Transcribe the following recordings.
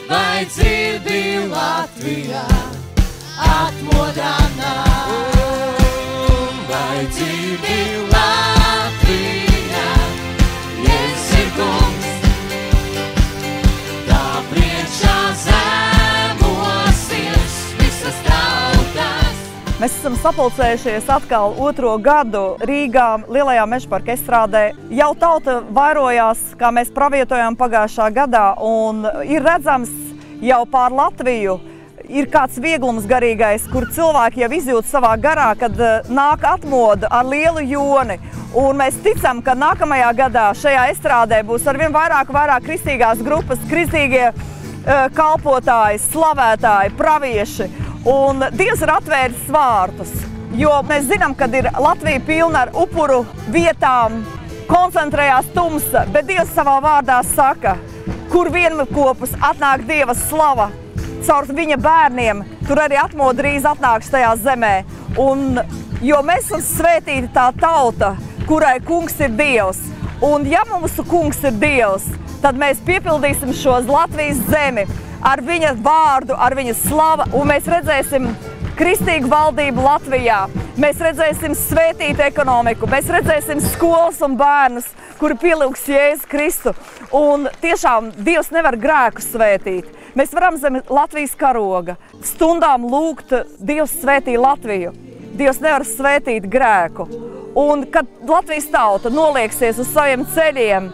vai dzirdi Latvijā atmodānā? Vai dzirdi Latvijā, Jēzus ir kungs, tā priekšā zemosies visas tautas. Mēs esam sapulcējušies atkal 2. gadu Rīgā, Lielajā Mežaparka estrādē. Jau tauta vairojās, kā mēs pravietojām pagājušā gadā, un ir redzams jau pār Latviju, ir kāds vieglums garīgais, kur cilvēki jau izjūt savā garā, kad nāk atmoda ar lielu joni. Un mēs ticam, ka nākamajā gadā šajā estrādē būs arvien vairāk kristīgās grupas, kristīgie kalpotāji, slavētāji, pravieši. Un Dievs ir atvēris vārtus, jo mēs zinām, kad ir Latvija pilna ar upuru vietām, koncentrējās tumsa, bet Dievs savā vārdā saka, kur vienkopus atnāk Dieva slava caur viņa bērniem, tur arī atmoda drīz atnāks tajā zemē. Un, jo mēs esam svētīti tā tauta, kurai kungs ir Dievs. Un ja mūsu kungs ir Dievs, tad mēs piepildīsim šo Latvijas zemi ar viņa vārdu, ar viņa slavu, un mēs redzēsim kristīgu valdību Latvijā. Mēs redzēsim svētītu ekonomiku, mēs redzēsim skolas un bērnus, kuri pielūgs Jēzu Kristu. Un tiešām Dievs nevar grēku svētīt. Mēs varam zem Latvijas karoga stundām lūgt, Dievs svētī Latviju. Dievs nevar svētīt grēku. Un kad Latvijas tauta nolieksies uz saviem ceļiem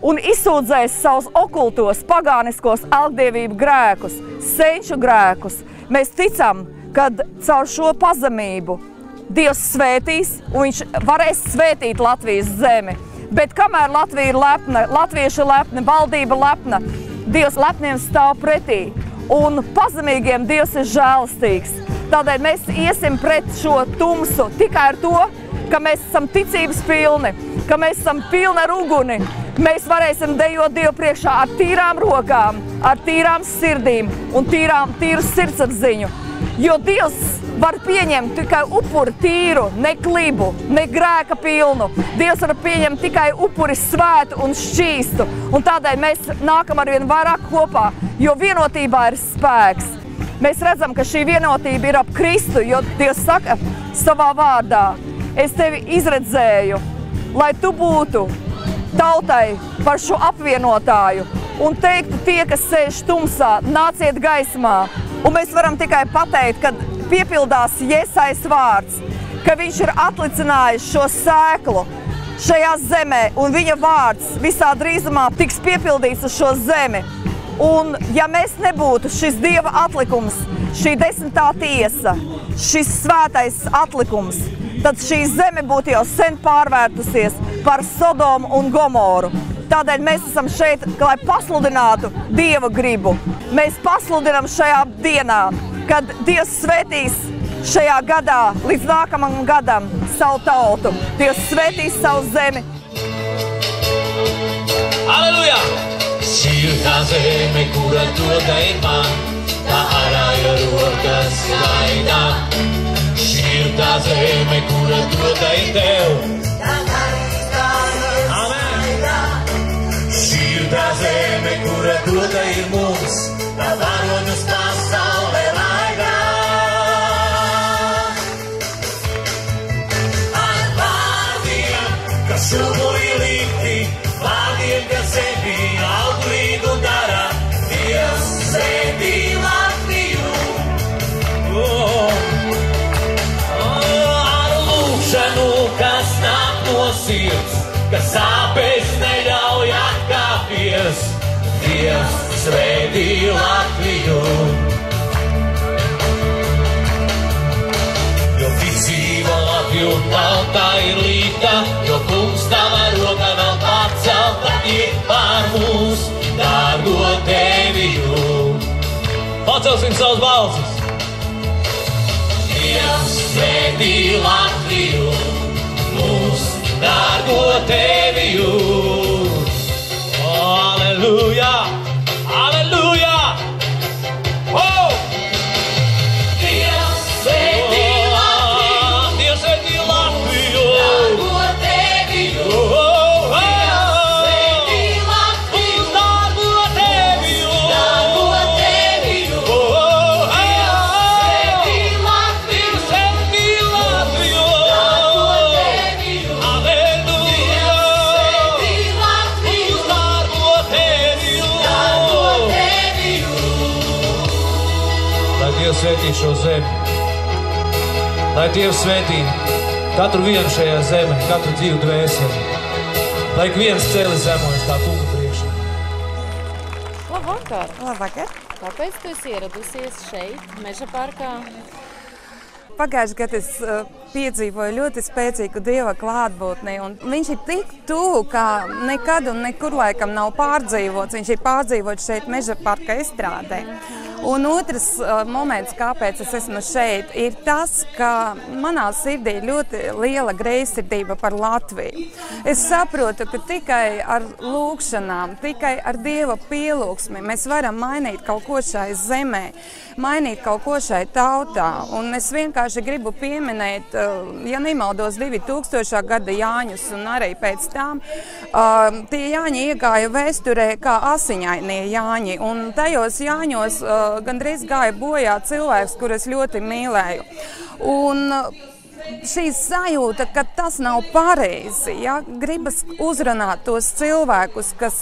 un izsūdzēs savus okultos, pagāniskos algdievību grēkus, senču grēkus, mēs ticam, kad caur šo pazemību Dievs svētīs un viņš varēs svētīt Latvijas zemi. Bet kamēr Latvija ir lepna, latvieši ir lepni, valdība lepna, Dievs lepniem stāv pretī. Un pazemīgiem Dievs ir žēlastīgs. Tādēļ mēs iesim pret šo tumsu tikai ar to, ka mēs esam ticības pilni, ka mēs esam pilni ar uguni. Mēs varēsim dejot Dievu priekšā ar tīrām rokām, ar tīrām sirdīm un tīru sirdsapziņu. Jo Dievs var pieņemt tikai upuri tīru, ne klibu, ne grēka pilnu. Dievs var pieņemt tikai upuri svētu un šķīstu. Un tādēļ mēs nākam arvien vairāk kopā, jo vienotībā ir spēks. Mēs redzam, ka šī vienotība ir ap Kristu, jo Dievs saka savā vārdā, es tevi izredzēju, lai tu būtu tautai par šo apvienotāju un teiktu tie, kas sēž tumsā, nāciet gaismā. Un mēs varam tikai pateikt, kad piepildās Jēzus vārds, ka viņš ir atlicinājis šo sēklu šajā zemē un viņa vārds visā drīzumā tiks piepildīts uz šo zemi. Un ja mēs nebūtu šis Dieva atlikums, šī 10. tiesa, šis svētais atlikums, tad šī zeme būtu jau sen pārvērtusies par Sodomu un Gomoru. Tādēļ mēs esam šeit, lai pasludinātu Dieva gribu. Mēs pasludinām šajā dienā, kad Dievs svētīs šajā gadā līdz nākamam gadam savu tautu. Dievs svētīs savu zemi. Aleluja! Šī ir tā zeme, kura dota ir man, tā arāja rokas gaidā. Šī ir tā zeme, kura dota ir tev, tā tā zeme, kura dota ir mums, tā varoņus pasaulē laidā. Ar vārdiem, kas šūpoja likti, vārdiem, kas sevi auglīgu dara, Dievs svētī Latviju. Ar lūkšanu, kas nāk no sirds, kas sāpēs neļauj atkāpties, Dievs svētī Latviju. Jo ticība Latviju tautā ir līta, jo kungs tava roka vēl pacelta ir pār mūs, dārgo teviju. Pacelsim savus balsis. Dievs svētī Latviju, mūs dārgo teviju. Aleluja! Aleluja! Oh! Dievs svētī Latviju! Dievs svētī Latviju! Dārgo teviju! Dievs svētī Latviju! Dārgo teviju! Dārgo Dievs svētī šo zemi. Lai Dievs svētī katru vienu šajā zemē, katru dzīvu dvēseli. Lai ik viens celis zemojas tā kunga priekšā. Labvakar! Labvakar! Kāpēc tu esi ieradusies šeit, Meža parkā? Pagājušajā gadā es piedzīvoju ļoti spēcīgu Dieva klātbūtni, un viņš ir tik tuvu, kā nekad un nekur laikam nav pārdzīvots. Viņš ir pārdzīvots šeit Meža parka estrādē. Un otrs moments, kāpēc es esmu šeit, ir tas, ka manā sirdī ir ļoti liela greizsirdība par Latviju. Es saprotu, ka tikai ar lūgšanām, tikai ar Dieva pielūgsmi mēs varam mainīt kaut ko šai zemē, mainīt kaut ko šai tautā. Un es vienkārši gribu pieminēt, ja nemaldos, 2000. gada Jāņus, un arī pēc tam tie Jāņi iegāja vēsturē kā asiņainie Jāņi. Un tajos Jāņos gandrīz gāja bojā cilvēks, kurus ļoti mīlēju. Un šī sajūta, ka tas nav pareizi, ja? Gribas uzrunāt tos cilvēkus, kas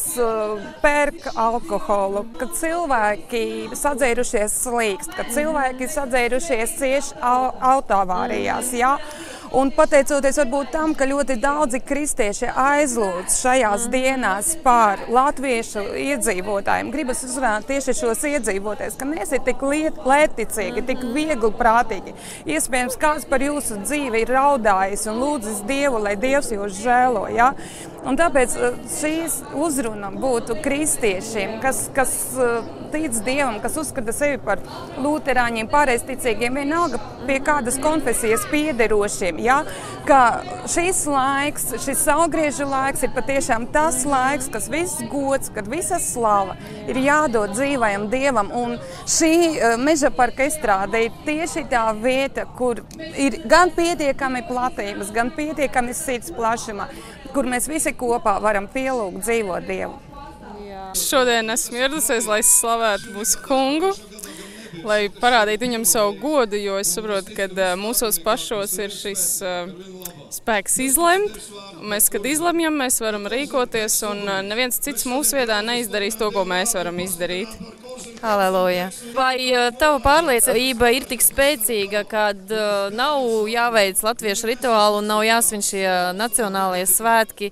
pērk alkoholu, kad cilvēki sadzērušies slīkst, kad cilvēki sadzērušies cieši autoavārijās. Ja? Un pateicoties varbūt tam, ka ļoti daudzi kristieši aizlūdz šajās dienās par latviešu iedzīvotājiem, gribas uzrunāt tieši šos iedzīvotājus, ka neesiet tik lētticīgi, tik viegli prātīgi. Iespējams, kāds par jūsu dzīvi ir raudājis un lūdzis Dievu, lai Dievs jūs žēlo. Ja? Un tāpēc šīs uzruna būtu kristiešiem, kas tic Dievam, kas uzskata sevi par luterāņiem, pareizticīgiem, vienalga pie kādas konfesijas piederošiem. Ja? Ka šis laiks, šis saulgriežu laiks ir patiešām tas laiks, kas viss gods, kad visa slava ir jādod dzīvajam Dievam. Un šī Meža parka estrāde ir tieši tā vieta, kur ir gan pietiekami platības, gan pietiekami sirds plašumā, kur mēs visi kopā varam pielūgt dzīvot Dievu. Šodien esmu ieradusies, lai slavētu mūsu kungu, lai parādītu viņam savu godu, jo es saprotu, ka mūsos pašos ir šis spēks izlemt. Mēs, kad izlemjam, mēs varam rīkoties, un neviens cits mūsu vietā neizdarīs to, ko mēs varam izdarīt. Halleluja! Vai tava pārliecība ir tik spēcīga, kad nav jāveic latviešu rituālu un nav jāsvin šie nacionālie svētki?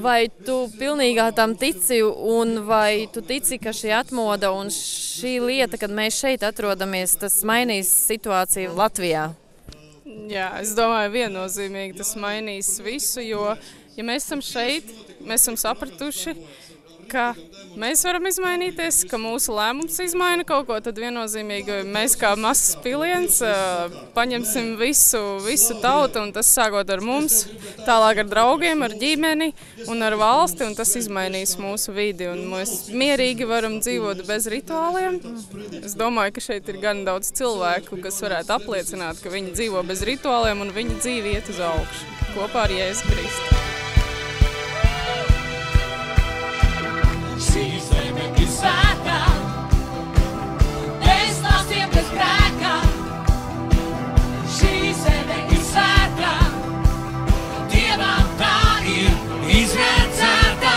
Vai tu pilnīgā tam tici, un vai tu tici, ka šī atmoda un šī lieta, kad mēs šeit atrodamies, tas mainīs situāciju Latvijā? Jā, es domāju, viennozīmīgi tas mainīs visu, jo, ja mēs esam šeit, mēs esam sapratuši, ka mēs varam izmainīties, ka mūsu lēmums izmaina kaut ko, tad viennozīmīgi mēs kā mazs piliens paņemsim visu tautu, un tas sākot ar mums, tālāk ar draugiem, ar ģimeni un ar valsti, un tas izmainīs mūsu vidi, un mēs mierīgi varam dzīvot bez rituāliem. Es domāju, ka šeit ir gan daudz cilvēku, kas varētu apliecināt, ka viņi dzīvo bez rituāliem, un viņa dzīve iet uz augšu kopā ar Jēzu Kristu. Šī zeme ir svētā, bez nāstiem, bez grēka. Šī zeme ir svētā, Dievam tā ir izredzēta.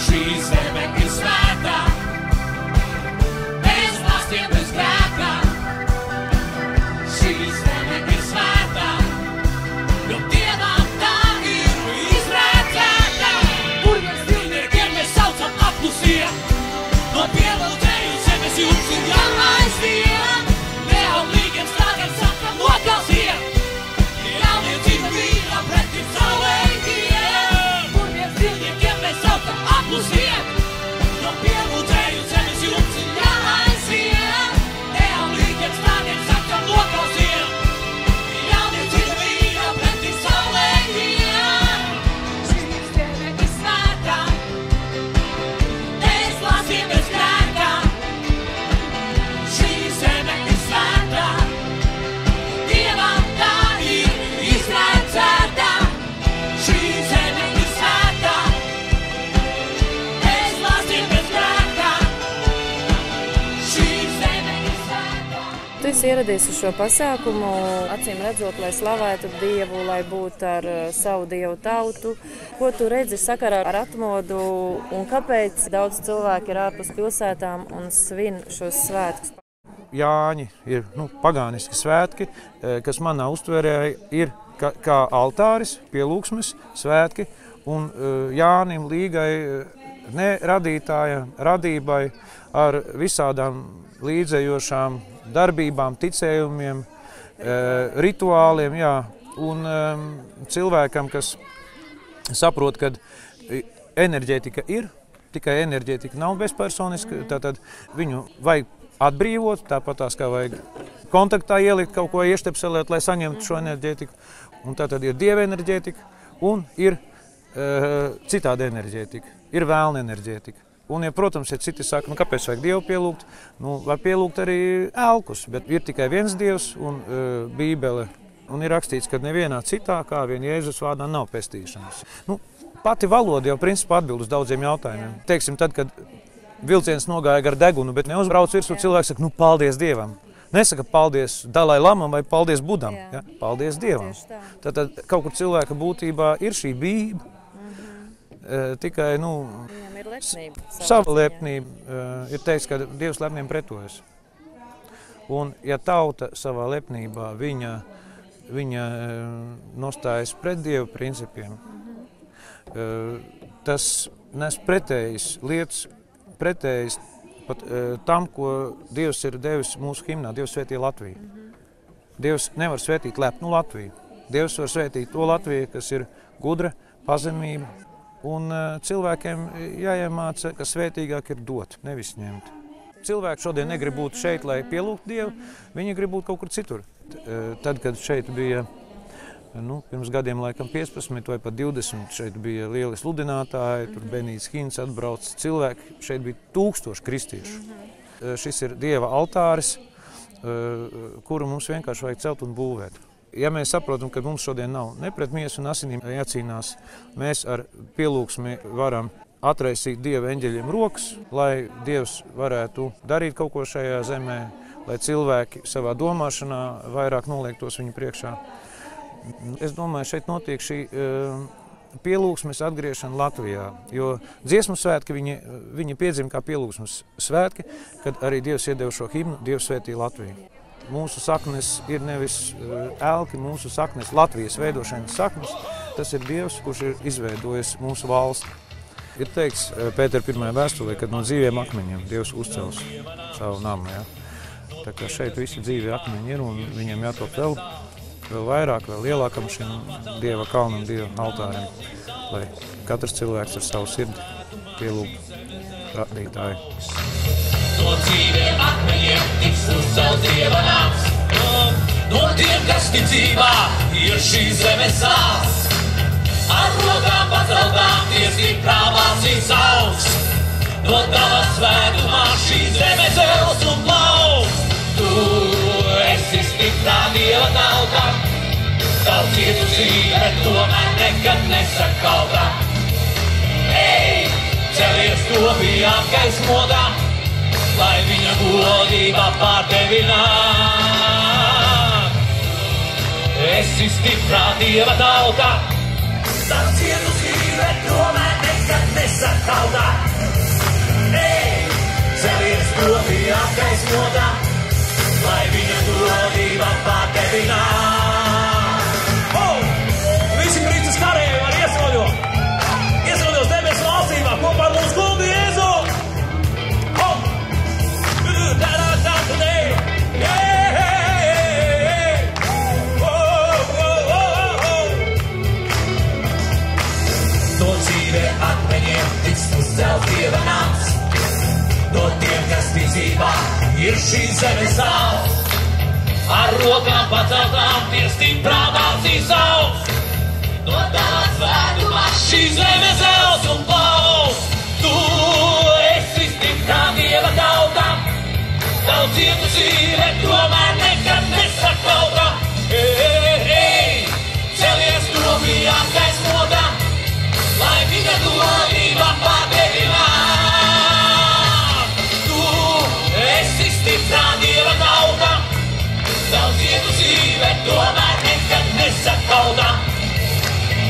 Šī zeme ir svētā, bez nāstiem, bez grēka. Šī zeme ir svētā, jo Dievam tā ir izredzēta. Burviem stilniekiem mēs saucam aplusie, no pieveltēju zemes jums ir jāaizvien. Neauglīgiem strādiem sakam nokalsiem, jauniecība vīra pretim saulēkiem. Burviem stilniekiem mēs saucam aplusie, no pieveltēju zemes jums ir jāaizvien. Neauglīgiem strādiem sakam nokalsiem, jauniecība vīra pretim saulēkiem. Šī zeme ir svētā, bez nāstiem, bez grēka. Šī zeme ir svētā, Dievam tā ir izredzēta. Šī zeme ir svētā, bez nāstiem, bez grēka. Šī zeme ir svētā. Tu esi ieradies uz šo pasākumu, acīm redzot, lai slavētu Dievu, lai būtu ar savu Dievu tautu. Ko tu redzi sakarā ar atmodu un kāpēc daudz cilvēki ir ārpus pilsētām un svin šos svētkus? Jāņi ir pagāniski svētki, kas manā uztverē ir kā altāris, pielūgsmes svētki, un Jānim Līgai, ne radītājam, radībai ar visādām līdzējošām darbībām, ticējumiem, rituāliem, jā, un cilvēkam, kas saprot, ka enerģētika ir, tikai enerģētika nav bezpersoniska, tātad viņu vajag atbrīvot, tāpatās kā vajag kontaktā ielikt kaut ko ieštepselēt, lai saņemtu šo enerģētiku. Un tātad ir dieva enerģētika un ir citāda enerģētika, ir vēlna enerģētika. Un, ja, protams, ja citi saka, kāpēc vajag Dievu pielūgt, var pielūgt arī elkus, bet ir tikai viens Dievs un Bībele. Un ir rakstīts, ka nevienā citā, kā vien Jēzus vārdā, nav pestīšanas. Pati valoda jau principā atbild uz daudziem jautājumiem. Teiksim, tad, kad vilciens nogāja gar degunu, bet neuzbrauc virsū, cilvēks saka, paldies Dievam. Nesaka paldies Dalai Lamam vai paldies Budam, ja? Paldies Dievam. Tad kaut kur cilvēka būtībā ir šī bība, tikai, Viņam ir lepnība. Sava lepnība. Ir teikts, ka Dievs lepniem pretojas. Un, ja tauta savā lepnībā, viņa nostājas pret Dievu principiem, tas nes pretējas lietas, pretējas pat tam, ko Dievs ir devis mūsu himnā. Dievs svētī Latviju. Dievs nevar svētīt lepnu Latviju. Dievs var svētīt to Latviju, kas ir gudra, pazemība. Un cilvēkiem jāiemāca, ka svētīgāk ir dot, nevis ņemt. Cilvēki šodien negrib būt šeit, lai pielūgtu Dievu, viņi grib būt kaut kur citur. Tad, kad šeit bija, pirms gadiem laikam 15 vai pat 20, šeit bija lieli sludinātāji, tur Benijs Hins atbrauc, cilvēki, šeit bija 1000 kristiešu. Šis ir Dieva altāris, kuru mums vienkārši vajag celt un būvēt. Ja mēs saprotam, ka mums šodien nav ne pret miesu un asinīm jācīnās, mēs ar pielūgsmi varam atraisīt Dieva eņģeļiem rokas, lai Dievs varētu darīt kaut ko šajā zemē, lai cilvēki savā domāšanā vairāk noliektos viņu priekšā. Es domāju, šeit notiek šī pielūgsmes atgriešana Latvijā, jo dziesmu svētki viņi piedzima kā pielūgsmes svētki, kad arī Dievs iedeva šo himnu, Dievs svētī Latviju. Mūsu saknes ir nevis elki, mūsu saknes, Latvijas veidošanas saknes, tas ir Dievs, kurš ir izveidojis mūsu valsti. Ir teikts Pētera 1. vēstulē, kad no dzīviem akmeņiem Dievs uzcels savu namu. Ja? Tā kā šeit visi dzīvi akmeņi ir un viņiem jātop vēl vairāk, vēl lielākam šim Dieva kalnam, Dieva altārim, lai katrs cilvēks ar savu sirdi pielūgtu radītāju. No dzīviem akmeņiem tiks uzcelts Dieva nams. No tiem, kas ticībā ir šī zemes sāls. Ar rokām paceltām tie stiprā balsīs augs. No tava svētumā šī zeme zels un plauks. Tu esi stiprā Dieva tauta. Tavu cietu dzīve tomēr nekad nesakautā. Ej, celies kopī apgaismotā, lai viņa godība pār tevi nāk. Esi stiprā Dieva tauta, tavu cietu dzīve tomēr nekad nesakautā. Ej, celies kopī apgaismotā, lai viņa godība pār tevi nāk. Visi Kristus karēji var iesoļot! Iesoļos debesu valstībā kopā ar mūsu kungu Jēzu! No dzīviem akmeņiem tiks uzcelts Dieva nams. No tiem, kas ticībā ir šī zemes sāls. Ar rokām paceltām tie stiprā balsīs augs. No tava svētumā šī zeme zels un plauks. Tu esi stiprā Dieva tauta. Tavu cietu dzīve tomēr nekad nesakautā. Ej, celies kopī apgaismotā, lai viņa godība pār tevi nāk. Tu esi stiprā Dieva tauta. Tavu cietu dzīve tomēr nekad nesakautā.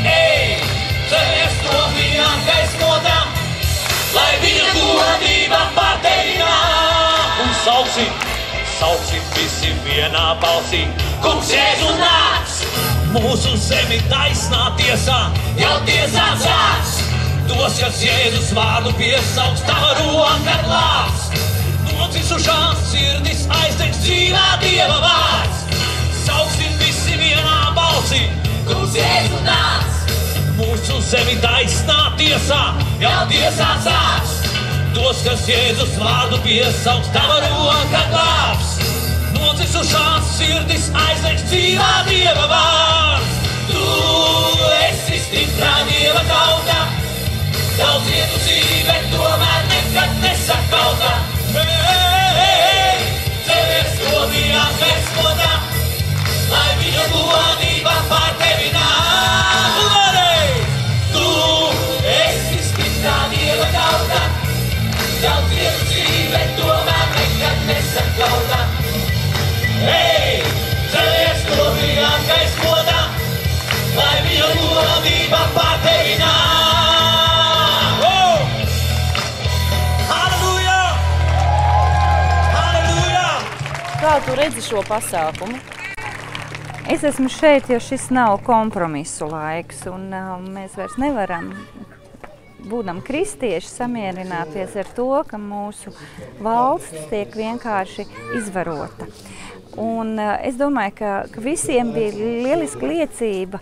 Ej, celies kopī apgaismotā, lai viņa godība pār tevi nāk. Un sauksim visi vienā balsī. Kungs Jēzu nāc! Mūsu zemi taisnā tiesā jau tiesā sāks. Tos, kas Jēzus vārdu piesauks, tava roka glābs. Nocisušās sirdis aizdegs dzīvā Dieva vārds. Sauksim visi vienā balsī. Kungs Jēzu nāc! Mūsu zemi taisnā tiesā jau tiesā sāks. Tos, kas Jēzus vārdu piesauks, tava roka glābs. Nocisušās sirdis aizdegs dzīvā Dieva vārds. Tu esi stiprā Dieva tauta, daudz cietusi, bet tomēr nekad nesakauta. Hei, celies godīgākais godā, lai viņa godība pār tevi nāk. Tu esi stiprā Dieva tauta, daudz cietusi, bet tomēr nekad nesakauta. Hei, celies godīgākais godā, lai viņa godība pār tevi nāk. Halleluja! Halleluja! Kā tu redzi šo pasākumu? Es esmu šeit, jo šis nav kompromisu laiks, un mēs vairs nevaram, būdam kristieši, samierināties ar to, ka mūsu valsts tiek vienkārši izvarota. Un es domāju, ka visiem bija lieliska liecība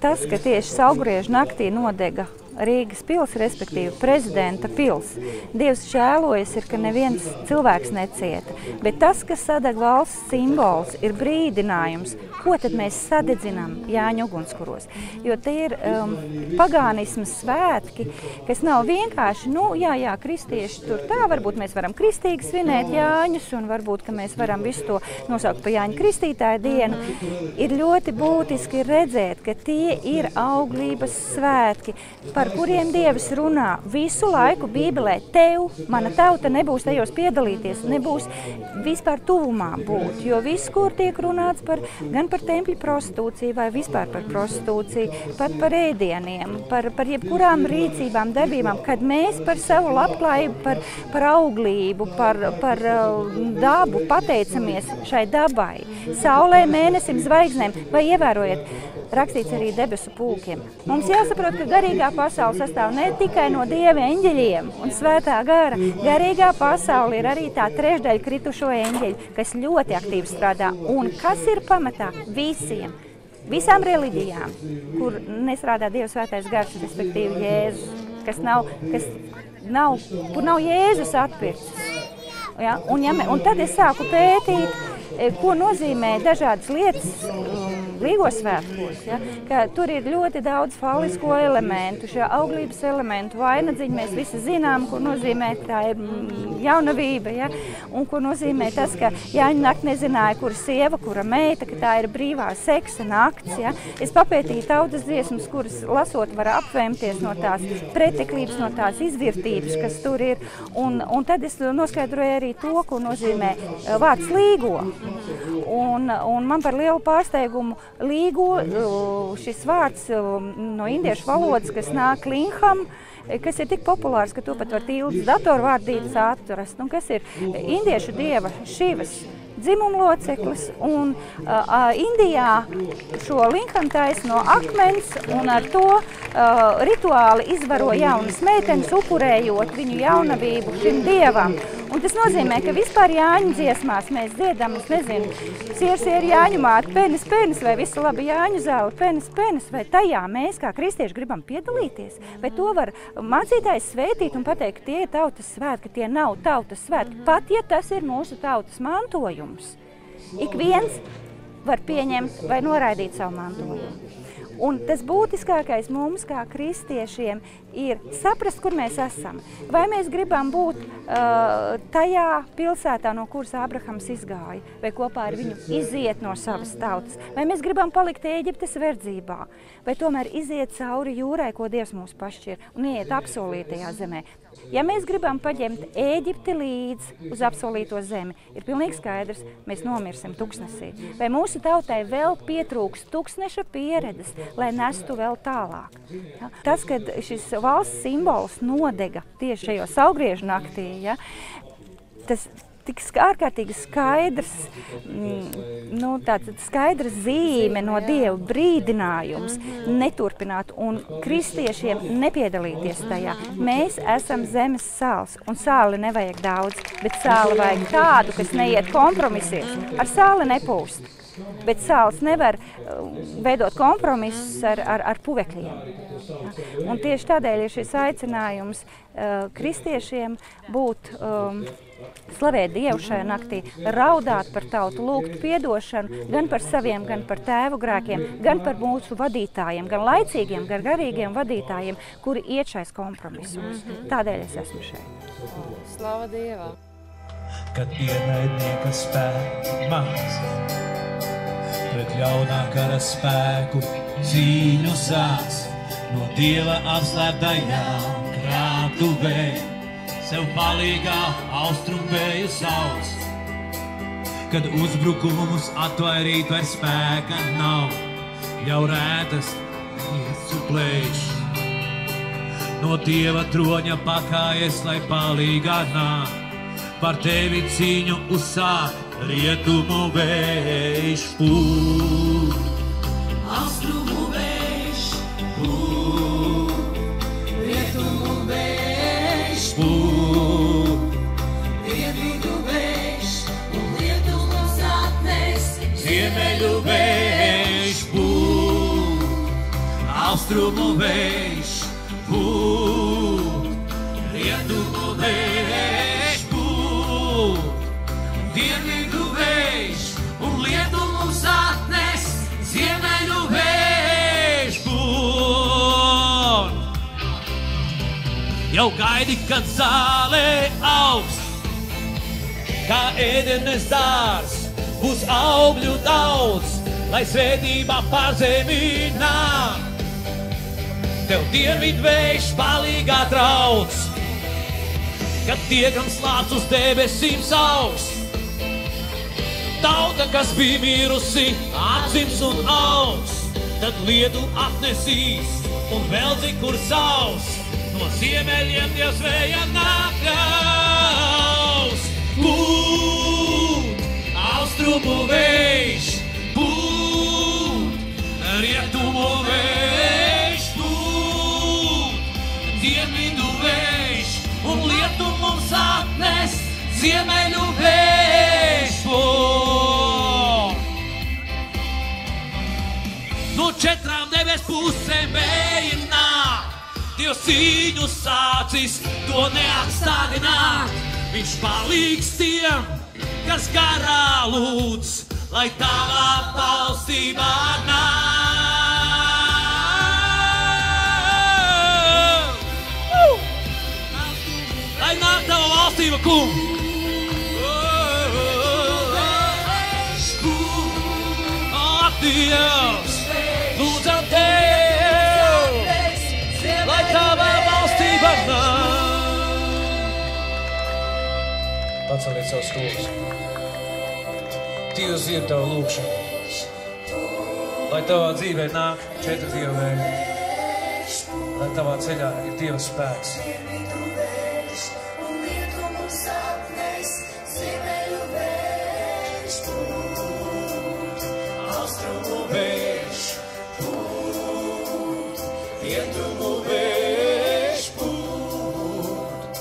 tas, ka tieši Saulgriežu naktī nodega Rīgas pils, respektīvi prezidenta pils. Dievs žēlojas ir, ka neviens cilvēks necieta, bet tas, kas sadeg valsts simbols, ir brīdinājums, ko tad mēs sadedzinām Jāņu ugunskuros. Jo tie ir pagānismas svētki, kas nav vienkārši, jā, kristieši tur tā, varbūt mēs varam kristīgi svinēt Jāņus, un varbūt, ka mēs varam visu to nosaukt pa Jāņu kristītāju dienu. Ir ļoti būtiski redzēt, ka tie ir auglības svētki, par kuriem Dievs runā visu laiku Bībelē. Tev, mana tauta, nebūs tajos piedalīties, nebūs vispār tuvumā būt, jo viss, kur tiek runāts gan par tempļu prostitūciju vai vispār par prostitūciju, pat par ēdieniem, par jebkurām rīcībām, darbībām, kad mēs par savu labklājību, par auglību, par dabu pateicamies šai dabai, saulē, mēnesim, zvaigznēm, vai ievērojiet, rakstīts arī debesu pulkiem. Mums jāsaprot, ka garīgā pasaule sastāv ne tikai no Dieva eņģeļiem un svētā gara. Garīgā pasaule ir arī tā trešdaļa kritušo eņģeļu, kas ļoti aktīvi strādā. Un kas ir pamatā? Visām reliģijām, kur nestrādā Dieva svētais gars, respektīvi Jēzus, kur nav Jēzus atpircis. Ja? Un tad es sāku pētīt, ko nozīmē dažādas lietas Līgos svētkos, ja? Ka tur ir ļoti daudz falisko elementu, šo auglības elementu, vainadziņu mēs visi zinām, ko nozīmē tā ir jaunavība, ja? Un ko nozīmē tas, ka Jāņu nakti nezināja, kura sieva, kura meita, ka tā ir brīvā seksa nakts. Ja? Es papētīju tautas dziesmas, kuras lasot var apvēmties no tās preteklības, no tās izvirtības, kas tur ir, un tad es noskaidroju arī to, ko nozīmē vārds līgo. Un man par lielu pārsteigumu līgo šis vārds no indiešu valodas, kas nāk linham, kas ir tik populārs, ka to pat var tīldas datorvārdības atrast, kas ir indiešu dieva Šivas dzimumloceklis, un Indijā šo linham taisa no akmens, un ar to rituāli izvaro jaunas meitenes, upurējot viņu jaunavību šim dievam. Un tas nozīmē, ka vispār Jāņu dziesmās mēs dziedam, es nezinu, siersieru Jāņu māte, penis, vai visu labi Jāņu zāli, penis, vai tajā mēs kā kristieši gribam piedalīties? Vai to var mācītājs svētīt un pateikt, tie ir tautas svētki, tie nav tautas svētki, pat ja tas ir mūsu tautas mantojums. Ik viens var pieņemt vai noraidīt savu mantojumu. Un tas būtiskākais mums, kā kristiešiem, ir saprast, kur mēs esam. Vai mēs gribam būt tajā pilsētā, no kuras Ābrahams izgāja, vai kopā ar viņu iziet no savas tautas, vai mēs gribam palikt Ēģiptes verdzībā, vai tomēr iziet cauri jūrai, ko Dievs mūs pašķir, un iet apsolītajā zemē. Ja mēs gribam paņemt Ēģipti līdz uz apsolīto zemi, ir pilnīgi skaidrs, mēs nomirsim tuksnesī. Vai mūsu tautai vēl pietrūks tuksneša pieredzes, lai nestu vēl tālāk. Ja? Tas, kad šis valsts simbols nodega tieši šajos Saulgriežu naktī, ja, tas tik ārkārtīgi skaidrs, skaidra zīme no Dieva brīdinājums neturpināt un kristiešiem nepiedalīties tajā. Mēs esam zemes sāls, un sāli nevajag daudz, bet sāli vajag tādu, kas neiet kompromisies. Ar sāli nepūst, bet sāls nevar veidot kompromisus ar puvekļiem. Un tieši tādēļ ir šis aicinājums kristiešiem būt slavēt Dievu šajā naktī, raudāt par tautu, lūgt piedošanu gan par saviem, gan par tēvu grēkiem, gan par mūsu vadītājiem, gan laicīgiem, gan garīgiem vadītājiem, kuri iet šais kompromisos. Tādēļ es esmu šeit. Slava Dievam! Kad ienaidnieka spēku maz, pret ļaunā kara spēku cīņu sāc, no Dieva apslēptajām krātuvēm, sev palīgā austrumvēju sauc. Kad uzbrukumus atvairīt vairs spēka nav, jau rētas iecu plēš. No Dieva troņa pakājies, lai palīgā nāk, par tevi cīņu uzsāk, rietumu vējš pūš. Austrumu vējš pūš, rietumu vējš pūš, dienvidu vējš un lietus atnes, Ziemeļu vējš pūš, austrumu vējš pūš, rietumu vējš pūš, dienvidu vējš un lietus atnes, Ziemeļu vējš pūš. Jau gaidi, kad zālē augs, kā ēdenes dārs, būs augļu daudz, lai svētībā pār zemi nāk. Tev dienvidu vējš palīgā trauc, kad tiekam slāpts uz debesīm sauks. Tauta, kas bija mirusi, atdzims un augs, tad lietu atnesīs un vēl cik kur saus. No ziemeļiem Dievs vēja nāk kraus. Pūt, austrumu vējš, pūt, rietumu vējš, pūt, dienvidu vējš un lietu mums atnes, ziemeļu vējš pūt. No 4 debes pusēm vēji nāk, Dievs cīņu sācis, to neatstādināt. Viņš palīgs tiem, kas garā lūdz, lai tavā valstībā nāk. Lai nāk tava valstība, kungs. Dievs, lūdzam Tev, lai tava valstība nāk. Paceliet savus rokas. Dievs dzird tavu lūgšanu. Lai tavā dzīvē nāk 4 Dieva vēji. Lai tavā ceļā ir Dieva spēks. Vējš pūt, rietumu vējš pūt,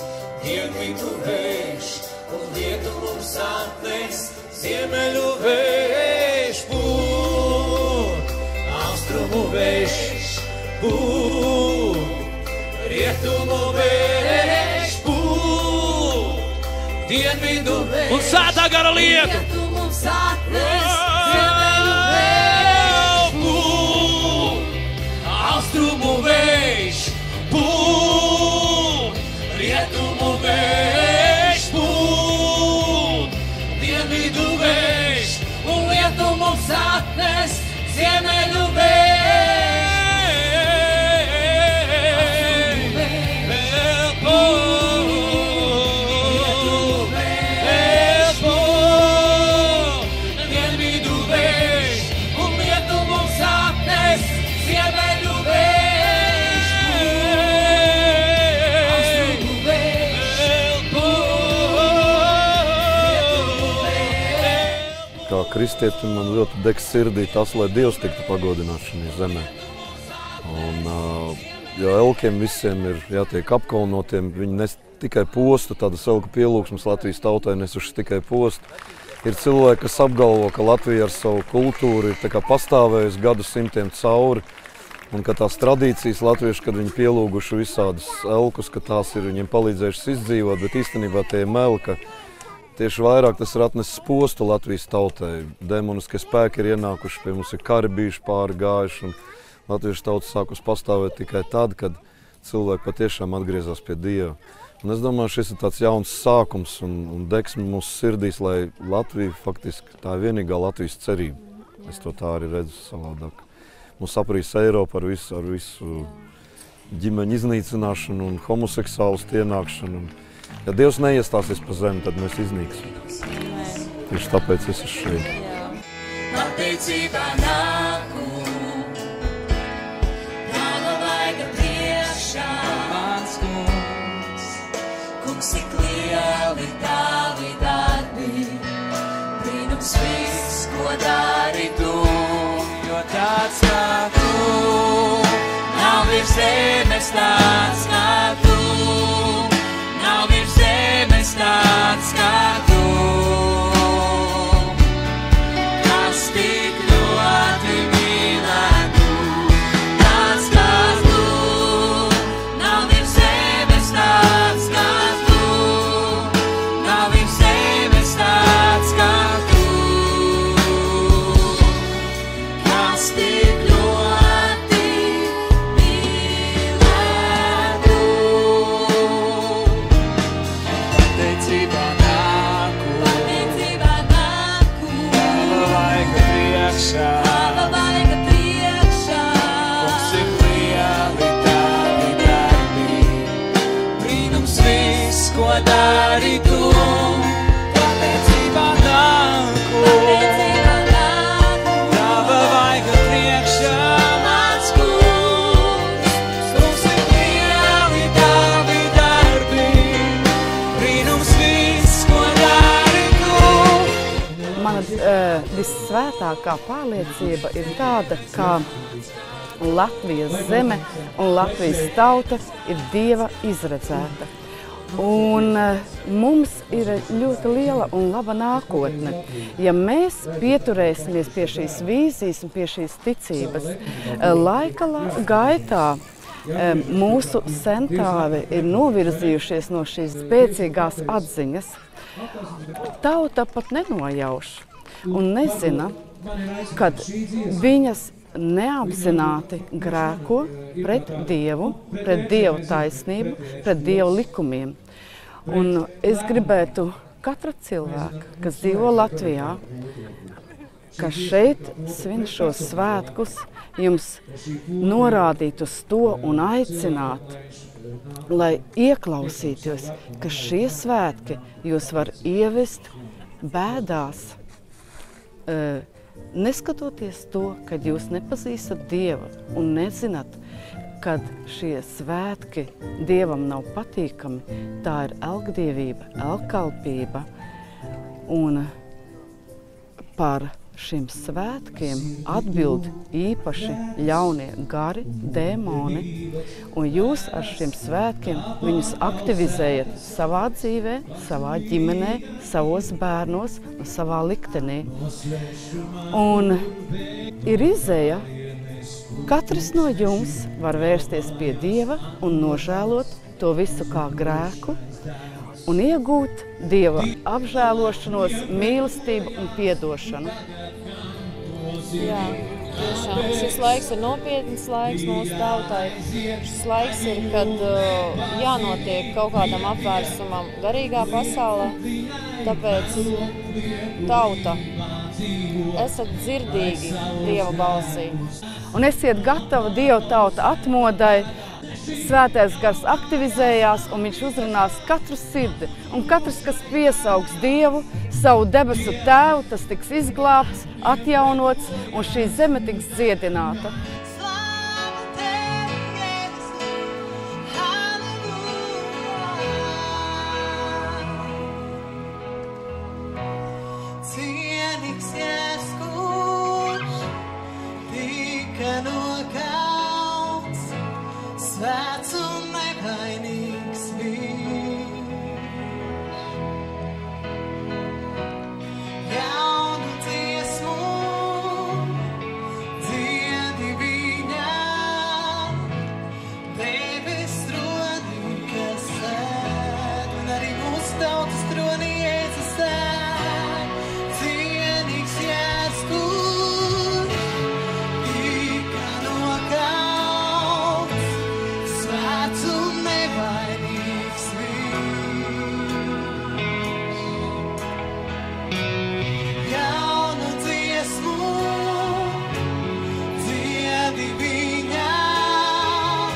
dienvidu vējš un lietu mums atnes, ziemeļu vējš pūt, austrumu vējš pūt, rietumu vējš pūt, dienvidu vējš un svētā gara lietu. lietu mums atnes, Austrumu vējš pūt, rietumu vējš pūt, dienvidu vējš un lietu mums atnes, ziemeļu vējš pūt, dienvidu vējš un lietu mums atnes, ziemeļu kā kristietim man ļoti degs sirdī tas, lai Dievs tiktu pagodināts šajā zemē. Un, jo elkiem visiem ir jātiek apkaunotiem, viņi nes tikai postu, tādas elku pielūgsmes Latvijas tautai nesušas tikai postu. Ir cilvēki, kas apgalvo, ka Latvija ar savu kultūru ir tā kā pastāvējusi gadsimtiem cauri, un ka tās tradīcijas latvieši, kad viņi pielūguši visādus elkus, ka tās ir viņiem palīdzējušas izdzīvot, bet īstenībā tie ir meli, ka tieši vairāk tas ir atnesis postu Latvijas tautai. Demoniskie spēki ir ienākuši, pie mums ir kari bijuši pāri gājuši, un latviešu tauta sākus pastāvēt tikai tad, kad cilvēki patiešām atgriezās pie Dieva. Un es domāju, šis ir tāds jauns sākums un degsme mūsu sirdīs, lai Latvija faktiski tā ir vienīgā Latvijas cerība. Es to tā arī redzu savādāk. Mums aprīs Eiropa ar visu ģimeņu iznīcināšanu un homoseksuālistu ienākšanu. Ja Dievs neiestāsies pa zemi, tad mēs iznīksim. Tieši tāpēc es esmu šeit. Pateicībā nāku, tava vaiga priekšā, mans kungs. Kungs, cik lieli tavi darbi, brīnums viss, ko dari tu, jo tāds kā tu, nav virs zemes tāds kā tu, nav virs zemes tāds kā tu. Kas tik ļoti mīlētu, tāds kā tu, nav virs zemes tāds kā tu, nav virs zemes tāds kā tu. Kas tik ļoti mīlētu. Pateicībā nāku, tava vaiga priekšā, kungs, cik lieli tavi darbi, brīnums viss, ko dari tu. Pateicībā nāku, tava vaiga priekšā, mans kungs, kungs, cik lieli tavi darbi, brīnums viss, ko dari tu. Mana vissvētākā pārliecība ir tāda, ka Latvijas zeme un Latvijas tauta ir Dieva izredzēta. Un mums ir ļoti liela un laba nākotne. Ja mēs pieturēsimies pie šīs vīzijas un pie šīs ticības, laika gaitā mūsu sentāvi ir novirzījušies no šīs spēcīgās atziņas. Tauta pat nenojauš un nezina, kad viņas neapzināti grēko pret Dievu taisnību, pret Dieva likumiem. Un es gribētu katra cilvēka, kas dzīvo Latvijā, kas šeit svin šos svētkus, jums norādīt uz to un aicināt, lai ieklausītos, ka šie svētki jūs var ievest bēdās, neskatoties to, kad jūs nepazīstat Dievu un nezināt, kad šie svētki Dievam nav patīkami, tā ir elgdievība, elgkalpība. Un par šiem svētkiem atbild īpaši ļaunie gari, dēmoni, un jūs ar šiem svētkiem viņus aktivizējat savā dzīvē, savā ģimenē, savos bērnos un savā liktenī. Un ir izēja, katrs no jums var vērsties pie Dieva un nožēlot to visu kā grēku un iegūt Dieva apžēlošanos, mīlestību un piedošanu. Jā, tiešām. Šis laiks ir nopietns laiks mūsu tautai. Šis laiks ir, kad jānotiek kaut kādam apvērsumam garīgā pasaulē. Tāpēc tauta, esat dzirdīgi Dieva balsī. Un esiet gatavi Dieva tauta atmodai. Svētais gars aktivizējās un viņš uzrunās katru sirdi. Un katrs, kas piesaugs Dievu, savu debesu tēvu, tas tiks izglābts, atjaunots un šī zeme tiks dziedināta. Cienīts vienīgs Jēzus, kurš tika nokauts, svēts un nevainīgs viņš. Jaunu dziesmu dziedi viņam, debes tronī, kas sēd, un arī mūsu tautas tronī Jēzus sēd. Cienīgs Jēzus, kurš tika nokauts, svēts un nevainīgs viņš. Jaunu dziesmu dziedi viņam,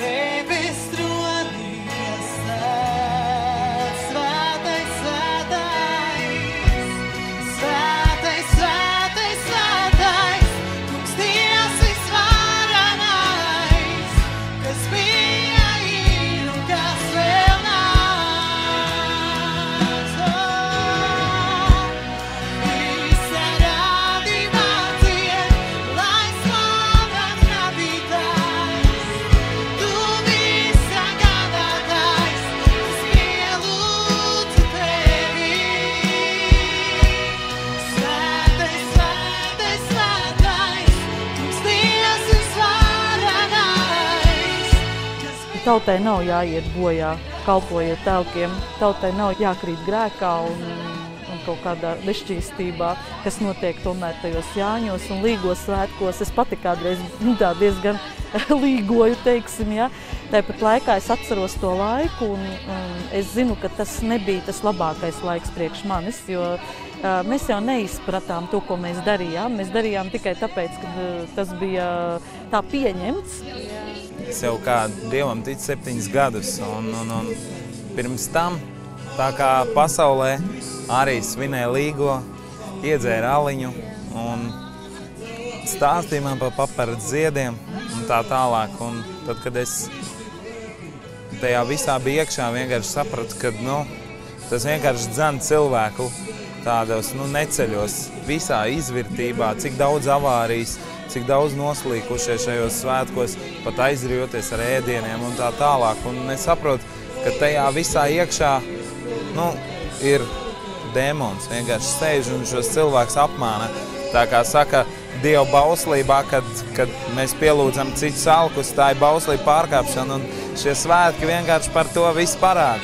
debes tronī, kas sēd. Svētais, svētais, svētais, svētais, svētais, Kungs Dievs visvarenais, kas bija, ir un kas vēl nāks. Visa radība dzied, lai slavēts radītājs. Tu visa gādātājs, es pielūdzu tevi. Svētais, svētais, svētais, Kungs Dievs visvarenais, kas Tautai nav jāiet bojā, kalpojot tēlkiem. Tautai nav jākrīt grēkā un kaut kādā nešķīstībā, kas notiek tomēr tajos Jāņos un līgos svētkos. Es pati kādreiz tā diezgan līgoju, teiksim, ja. Tāpat laikā es atceros to laiku un es zinu, ka tas nebija tas labākais laiks priekš manis, jo mēs jau neizpratām to, ko mēs darījām. Mēs darījām tikai tāpēc, ka tas bija tā pieņemts. Es jau kā Dievam ticu 7 gadus, un pirms tam, tā kā pasaulē, arī svinēja līgo, iedzēra aliņu un stāstīja man par papardu ziediem un tā tālāk. Un tad, kad es tajā visā biju iekšā, vienkārši sapratu, ka tas vienkārši dzen cilvēku tādos neceļos, visā izvirtībā, cik daudz avārijas, cik daudz noslīkušies šajos svētkos, pat aizrījoties ar ēdieniem un tā tālāk. Un es saprotu, ka tajā visā iekšā ir dēmons, vienkārši sēž un šos cilvēkus apmāna. Tā kā saka Dieva bauslībā, kad mēs pielūdzam citus alkus, tā ir bauslība pārkāpšana, un šie svētki vienkārši par to visu parāda.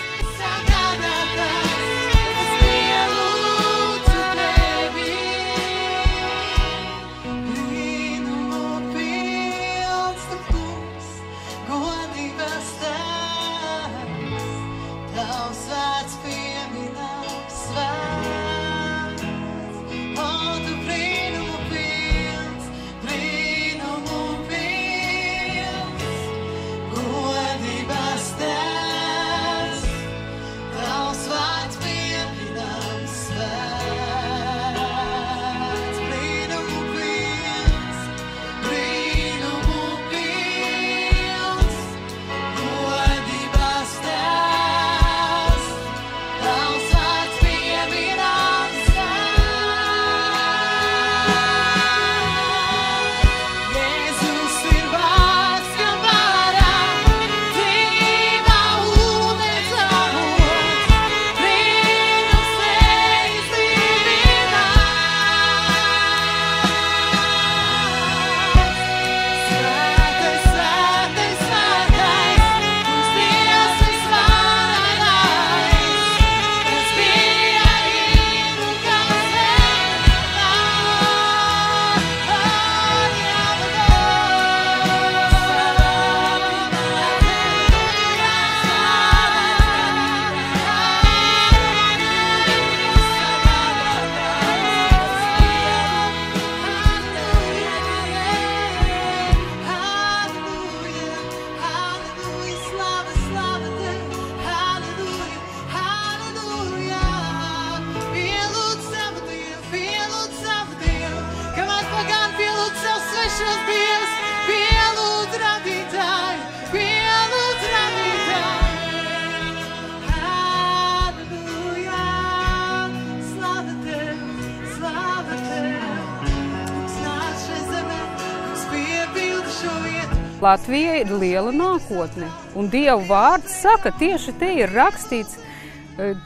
Latvijai ir liela nākotne, un Dieva vārds saka, tieši te ir rakstīts,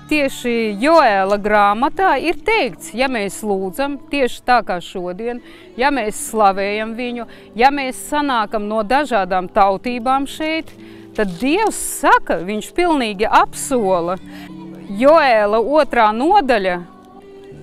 tieši Joēla grāmatā ir teikts, ja mēs lūdzam, tieši tā kā šodien, ja mēs slavējam viņu, ja mēs sanākam no dažādām tautībām šeit, tad Dievs saka, viņš pilnīgi apsola. Joēla 2. nodaļa,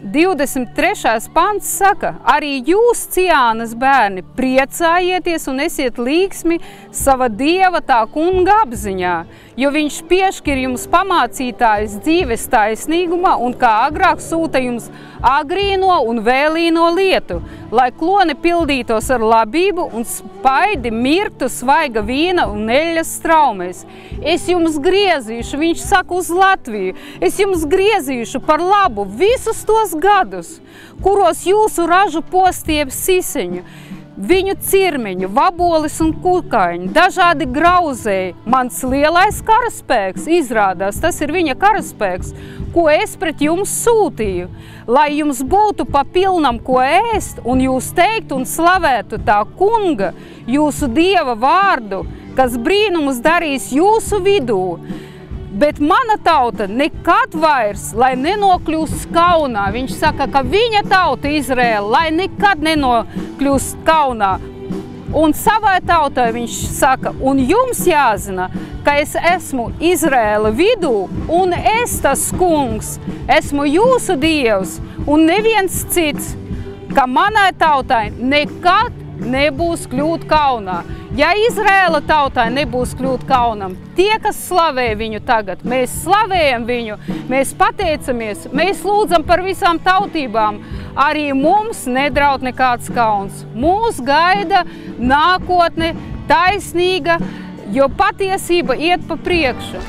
23. pants saka, arī jūs, Ciānas bērni, priecājieties un esiet līgsmi sava Dieva tā kunga apziņā, jo viņš piešķir jums pamācītājs dzīves taisnīgumā un kā agrāk sūta jums agrīno un vēlīno lietu, lai klone pildītos ar labību un spaidi mirtu svaiga vīna un eļas straumēs. Es jums griezīšu, viņš saka uz Latviju, es jums griezīšu par labu visus tos gadus, kuros jūsu ražu postieb siseņu, viņu cirmeņu, vabolis un kukaiņi, dažādi grauzēji. Mans lielais karaspēks izrādās, tas ir viņa karaspēks, ko es pret jums sūtīju, lai jums būtu pa pilnam ko ēst, un jūs teiktu un slavētu tā kunga, jūsu Dieva vārdu, kas brīnumus darīs jūsu vidū. Bet mana tauta nekad vairs, lai nenokļūst kaunā. Viņš saka, ka viņa tauta Izraēla, lai nekad nenokļūst kaunā. Un savai tautai viņš saka, un jums jāzina, ka es esmu Izraēla vidū, un es tas kungs, esmu jūsu Dievs, un neviens cits, ka manai tautai nekad nebūs kļūt kaunā. Ja Izraēla tautai nebūs kļūt kaunam, tie, kas slavē viņu tagad, mēs slavējam viņu, mēs pateicamies, mēs lūdzam par visām tautībām, arī mums nedraud nekāds kauns. Mūs gaida nākotne taisnīga, jo patiesība iet pa priekšu.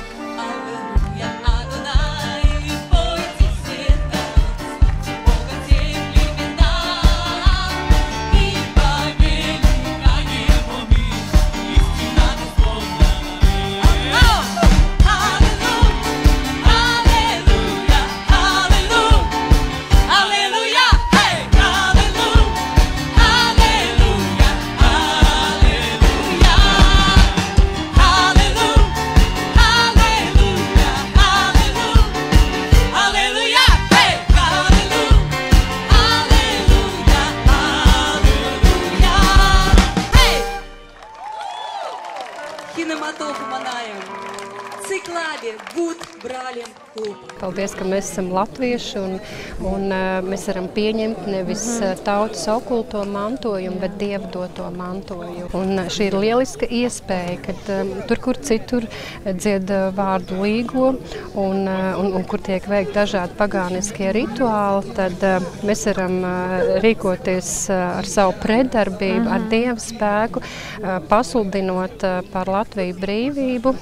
Paldies, ka mēs esam latvieši un mēs varam pieņemt nevis tautas okulto mantojumu, bet Dieva doto mantojumu. Un šī ir lieliska iespēja, kad tur, kur citur dzied vārdu līgo un kur tiek veikt dažādi pagāniskie rituāli, tad mēs varam rīkoties ar savu pretdarbību, ar Dieva spēku, pasludinot par Latviju brīvību,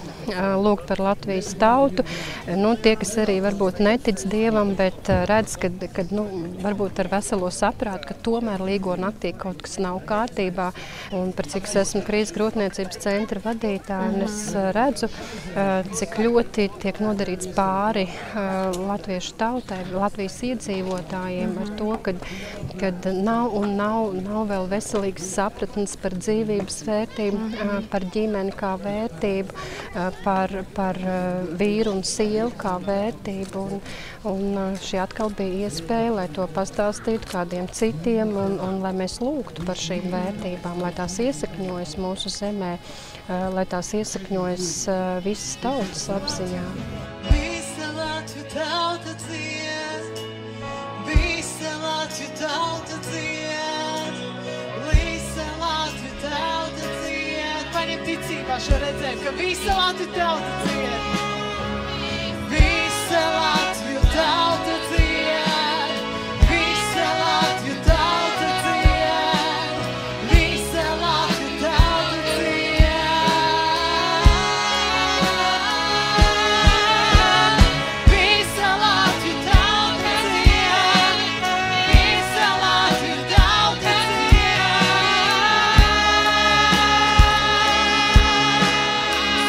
lūgt par Latvijas tautu. Nu, tie, kas arī varbūt netic Dievam, bet redz, ka varbūt ar veselo saprātu, ka tomēr līgo naktī kaut kas nav kārtībā. Un par cik es esmu krīzes grūtniecības centra vadītāja, un es redzu, cik ļoti tiek nodarīts pāri latviešu tautai, Latvijas iedzīvotājiem ar to, kad nav vēl veselīgas sapratnes par dzīvības vērtību, par ģimeni kā vērtību, par vīru un sievu kā vērtību. Un šī atkal bija iespēja, lai to pastāstītu kādiem citiem un lai mēs lūgtu par šīm vērtībām, lai tās iesakņojas mūsu zemē, lai tās iesakņojas visas tautas apziņā. Visa Latviju tauta dzied, visa Latviju tauta dzied, visa Latviju tauta dzied. Paņem ticībā šo redzējumu, ka visa Latviju tauta dzied. Visa Latviju tauta dzied, visa Latviju tauta dzied, visa Latviju tauta dzied. Visa Latviju tauta dzied, visa Latviju tauta dzied.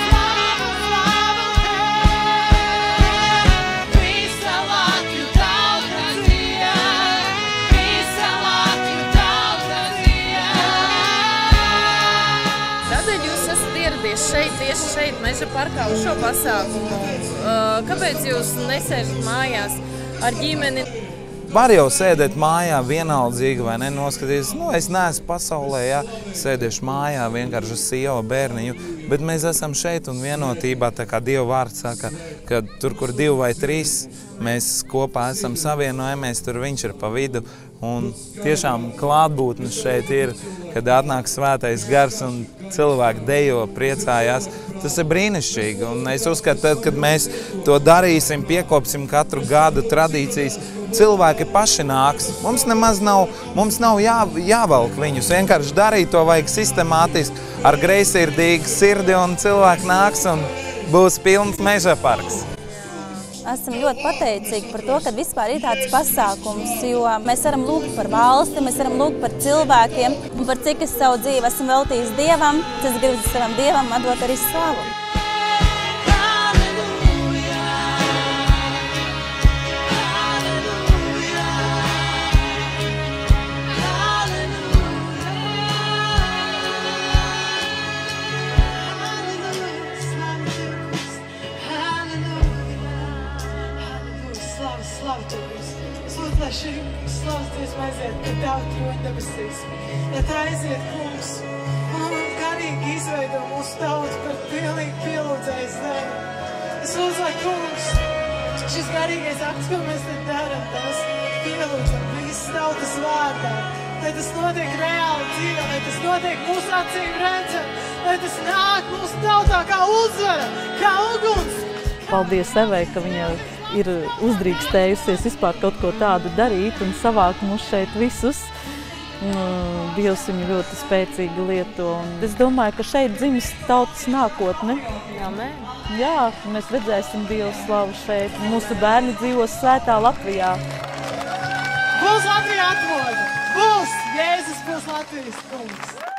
Slavu, slavu tieši šeit, Meža parkā, uz šo pasākumu? Kāpēc jūs nesēžat mājās ar ģimeni? Var jau sēdēt mājā vienaldzīgi vai nenoskatīties. Es neesmu pasaulē, jā, sēdiešu mājā vienkārši uz sievu bērniņu, bet mēs esam šeit un vienotībā, tā kā Dieva vārds saka, ka tur, kur 2 vai 3, mēs kopā esam savienojamies, tur viņš ir pa vidu. Un tiešām klātbūtnes šeit ir, kad atnāk svētais gars un cilvēki dejo, priecājās. Tas ir brīnišķīgi. Un es uzskatu, tad, kad mēs to darīsim, piekopsim katru gadu tradīcijas, cilvēki paši nāks. Mums nemaz nav jāvalk viņus. Vienkārši darīt to vajag sistemātiski, ar greizsirdīgu sirdi, un cilvēki nāks un būs pilns Meža parks. Esam ļoti pateicīgi par to, ka vispār ir tāds pasākums, jo mēs varam lūgt par valsti, mēs varam lūgt par cilvēkiem, un par cik es savu dzīvi esmu veltījis Dievam, es gribu savam Dievam atdot arī savu. Slavas Dievs aiziet, ka Tavu troņi debesīs. Lai tā aiziet, kungs, un garīgi izveido mūsu tautu par pilnīgi pielūdzēju zemi. Es lūdzu, lai kungs, šis garīgais akts, ko mēs te darām, tās pielūdzam visas tautas vārdā. Lai tas notiek reāli dzīvē, lai tas notiek mūsu acīm redzam, lai tas nāk mūsu tautā kā uzvara, kā uguns. Paldies Evai, ka viņa ir uzdrīkstējusies vispār kaut ko tādu darīt un savākt mūs šeit visus. Dievs viņu ļoti spēcīgi lieto. Es domāju, ka šeit dzimis tautas nākotne. Jā, mēs redzēsim Dievu slavu šeit. Mūsu bērni dzīvos svētā Latvijā. Būs Latvija atmoda! Būs! Jēzus būs Latvijas kungs!